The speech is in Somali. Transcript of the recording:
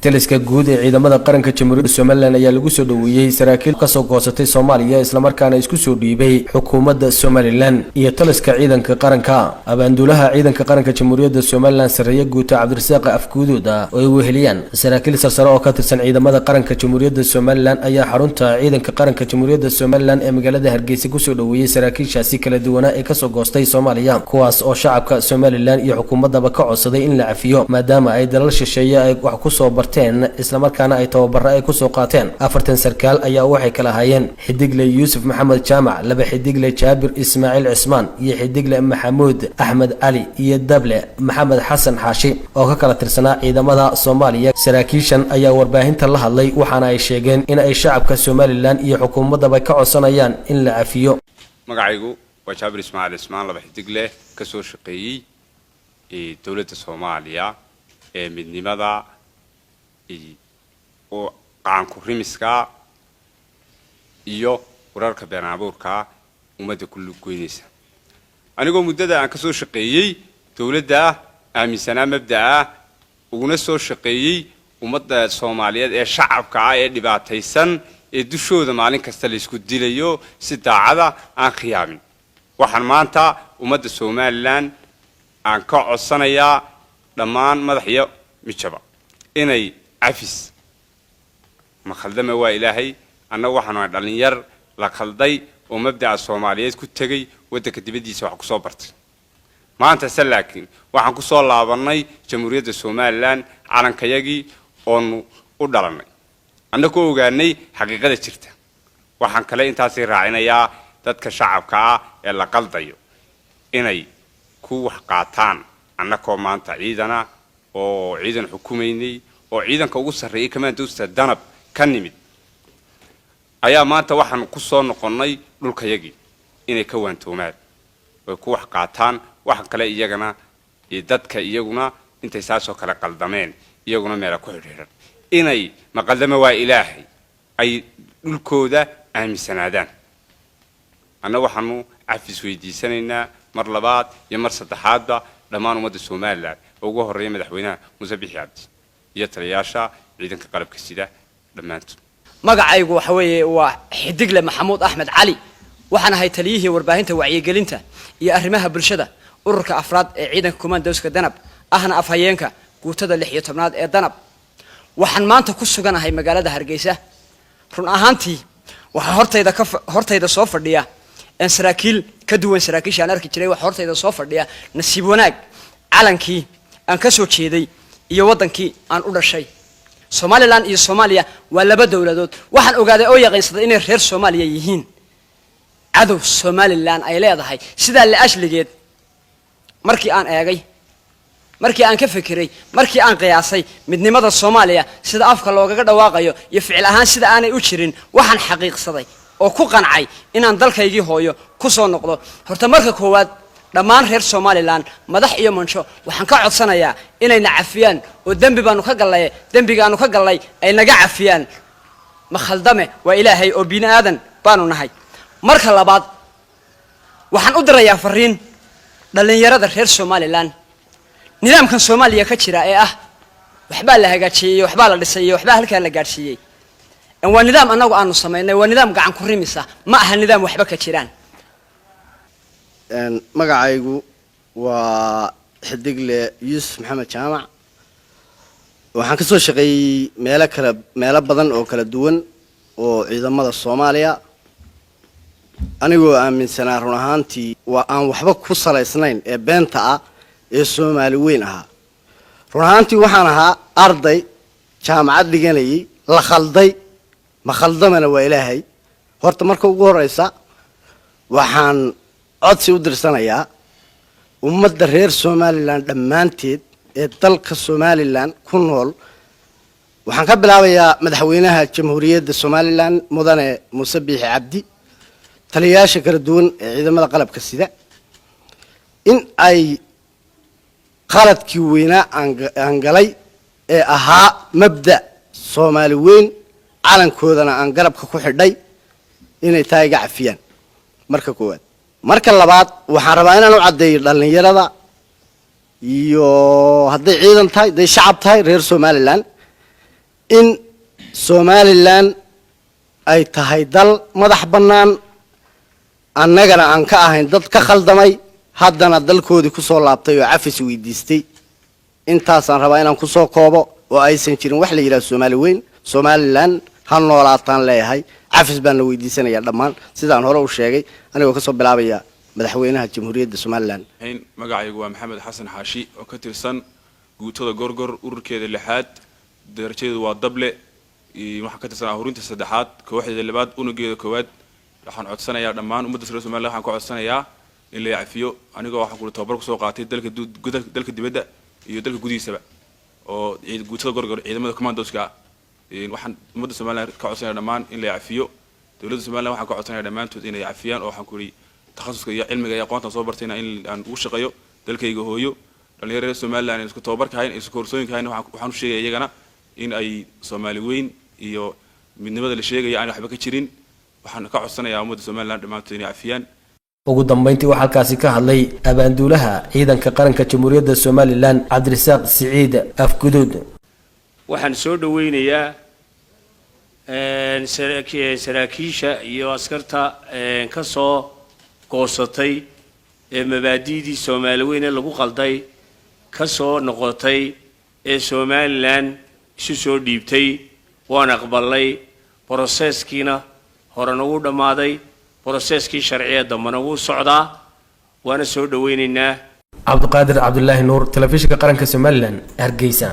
taliska guud ee ciidamada qaranka Jamhuuriyadda Soomaaliland ayaa lagu soo dhaweeyay saraakiil ka soo goosatay Soomaaliya isla markaana isku soo dhiibay xukuumadda Soomaaliland iyo taliska ciidanka qaranka. Abaanduulaha ciidanka qaranka Jamhuuriyadda Soomaaliland Sareeye Guuta Cabdirasaaq Afguduud oo ay weheliyaan saraakiil sarsare oo ka tirsan ciidamada qaranka Jamhuuriyadda Soomaaliland ayaa xarunta ciidanka qaranka Jamhuuriyadda Soomaaliland ee magaalada Hargeysa ku soo dhaweeyay saraakiishaasi kala duwan ee ka soo goostay Soomaaliya, kuwaas oo shacabka Soomaaliland iyo xukuumadaba ka codsaday in la cafiyo maadaama ay dalal shisheeye ay wax ku soo barteen isla markaana ay tababar ay ku soo qaateen. 40 sarkaal ayaa waxay kala hayeen Xidigle Yuusuf Maxamed Jaamac, laba Xidigle Jaabir Ismaaciil Cismaan iyo Xidigle Maxamuud Axmed Ali iyo Dable Maxamed Xasan Xaashi oo ka kala tirsanaa ciidamada Soomaaliya. Saraakiishan ayaa warbaahinta la hadlay waxaana ay sheegeen in ay shacabka Soomaaliland iyo xukuumadaba ka codsanayaan in la cafiyo. magacaygu waa Jaabir Ismaaciil Cismaan, laba Xidigle ka soo shaqeeyay dawladda Soomaaliya ee midnimada oo qaanku rimiska iyo wararka been abuurka ummadda kullu goynaysa. anigoo muddada aan ka soo shaqeeyay dawladda aaminsanaa mabda'a uguna soo shaqeeyay ummadda Soomaaliyeed ee shacabka ah ee dhibaataysan ee dushooda maalin kasta la isku dilayo si daacada aan khiyaamin. waxaan maanta ummadda Soomaaliland aan ka codsanayaa dhammaan madaxyo mijaba inay cafis ma khaldama waa ilaahay annagu waxaan dhalinyar la khalday oo mabda'a Soomaaliyeed ku tagay waddanka dibadiisa wax ku soo bartay. maanta laakiin waxaan ku soo laabanay Jamhuuriyadda Soomaaliland calankayagii oo u dhalanay annagoo ogaanay xaqiiqada jirta. waxaan kale intaas raacinayaa dadka shacabka ah ee la qaldayo inay ku wax qaataan annagoo maanta ciidana oo ciidan xukuumeynay oo ciidanka ugu sareeyay kamaandoosta danab ka nimid ayaa maanta waxaan ku soo noqonay dhulkayagii inay ka waantoomaan oo ku wax qaataan wax kale iyagana iyo dadka iyaguna intay saasoo kala qaldameen iyaguna meel ku xidhiidhan inay maqaldama waa ilaahay ay dhulkooda aaminsanaadaan. anna waxaanu cafis weydiisanaynaa mar labaad iyo mar saddexaadba dhammaan ummadda Soomaaliland ugu horeeya madaxweynaha Muuse Biixi Cabdi iyo taliyaasha ciidanka qalabka sida dhammaantood. magacaygu waxa weeye waa Xidigle Maxamuud Axmed Ali, waxaan ahay taliyihii warbaahinta wacyigelinta iyo arrimaha bulshada ururka afraad ee ciidanka kumaandooska danab ahna afhayeenka guutada 16aad ee danab. waxaan maanta ku suganahay magaalada Hargeysa. run ahaantii waxa hortayda soo fadhiya in saraakiil ka duwan saraakiisha aan arki jiray waxa hortayda soo fadhiya nasiib wanaag calankii aan ka soo jeeday iyo wadankii aan u dhashay. Soomaaliland iyo Soomaaliya waa laba dawladood. waxaan ogaaday oo yaqiinsaday inay reer Soomaaliya yihiin cadow Soomaaliland ay leedahay. sidaa la ashligeed markii aan eegay, markii aan ka fikiray, markii aan qiyaasay midnimada Soomaaliya sida afka loogaga dhawaaqayo iyo ficil ahaan sida aanay u jirin, waxaan xaqiiqsaday oo ku qancay inaan dalkaygii hooyo ku soo noqdo. horta marka koowaad dhammaan reer Soomaaliland madax iyo mansho waxaan ka codsanayaa inay na cafiyaan oo dambigaanu ka galay ay naga cafiyaan. ma khaldame waa ilaahay oo bini aadan baanu nahay. marka labaad waxaan u dirayaa fariin dhalinyarada reer Soomaaliland. nidaamkan Soomaaliya ka jira ee ah waxba la hagaajiyay waxba la dhisay waxba halka la gaarsiiyay in waa nidaam anagu aanu sameynay waa nidaam gacan ku rimisa ma aha nidaam waxba ka jiraan. magacaygu waa Xidigle Yuusuf Maxamed Jaamac, waxaan ka soo shaqeeyay meelo badan oo kala duwan oo ciidamada Soomaaliya. anigoo aaminsanaa run ahaantii waa aan waxba ku salaysnayn ee beenta ah ee Soomaali weyn ahaa. run ahaantii waxaan ahaa arday jaamacad dhiganayay la khalday ma khaldamana waa ilaahay. horta marka ugu horeysa waxaan codsi u dirsanayaa ummadda reer Soomaaliland dhammaanteed ee dalka Soomaaliland ku nool. waxaan ka bilaabayaa madaxweynaha Jamhuuriyadda Soomaaliland mudane Muuse Biixi Cabdi, taliyaasha kala duwan ee ciidamada qalabka sida in ay qaladkii weynaa aan galay ee ahaa mabda Soomaali weyn calankoodana aan garabka ku xidhay inay tahay iga cafiyaan marka koowaad. marka labaad waxaan rabaa inaan u cadeeyo dhalinyarada iyo hadday ciidan tahay day shacab tahay reer Soomaaliland in somalilan ay tahay dal madax bannaan annagana aan ka ahayn dad ka khaldamay haddana dalkoodii kusoo laabtay oo cafis weydiistay intaasaan rabaa inaan kusoo koobo oo aysan jirin wax la yidhaha soomaali weyn somalilan ha noolaataan leeyahay cafis baan la weydiisanayaa dhammaan sidaan hore u sheegay anigoo kasoo bilaabaya madaxweynaha jamhuuriyadda somalilan magacaygu waa maxamed xasan xaashi oo ka tirsan guutada gorgor ururkeeda 6aad darajadeedu waa dable waxaan ka tirsan ahurinta 3aad kooxdeeda 2aad unugeeda 1aad waxaan codsanayaa dhammaan ummadda Soomaaliyeed waxaan ku codsanayaa in la yafiyo anigoo waxaan ku tababar ku soo qaatay dalka dibadda iyo dalka gudihiisaba oo guutada gorgor ciidamada commandoska waxaan ummadda Soomaaliyeed ka codsanayaa dhammaan in la yafiyo dawladda Soomaaliyeed waxaan ka codsanayaa dhammaantood inay yafiyaan oo waxaan ku takhasuska iyo cilmiga iyo aqoonta soo bartayna in aan ugu shaqeeyo dalkayga hooyo dhalinyarada Soomaaliland isku tababarka hayn isku koorsooyinka hayn waxaan u sheegay iyagana in ay Soomaali weyn iyo midnimada la sheegay aan waxba ka jirin waxaan ka codsanayaa ummadda Soomaaliland dhammaantood inay yafiyaan ugu dambeyntii waxaa halkaasi ka hadlay abaanduulaha ciidanka qaranka jamhuuriyadda Soomaaliland Cabdirasaaq Siciid Afguduud waxaan soo dhaweynayaa saraakiisha iyo askarta ka soo goosatay mabaadi'dii Soomaali weyn ee lagu qalday ka soo noqotay ee Soomaaliland isu soo dhiibtay waan aqbalay processkiina horena uu dhamaaday processkii sharciyada dambana wuu socdaa waana soo dhaweynaynaa Cabdiqaadir Cabdullaahi Nuur telefishinka qaranka Soomaaliland Hargeysa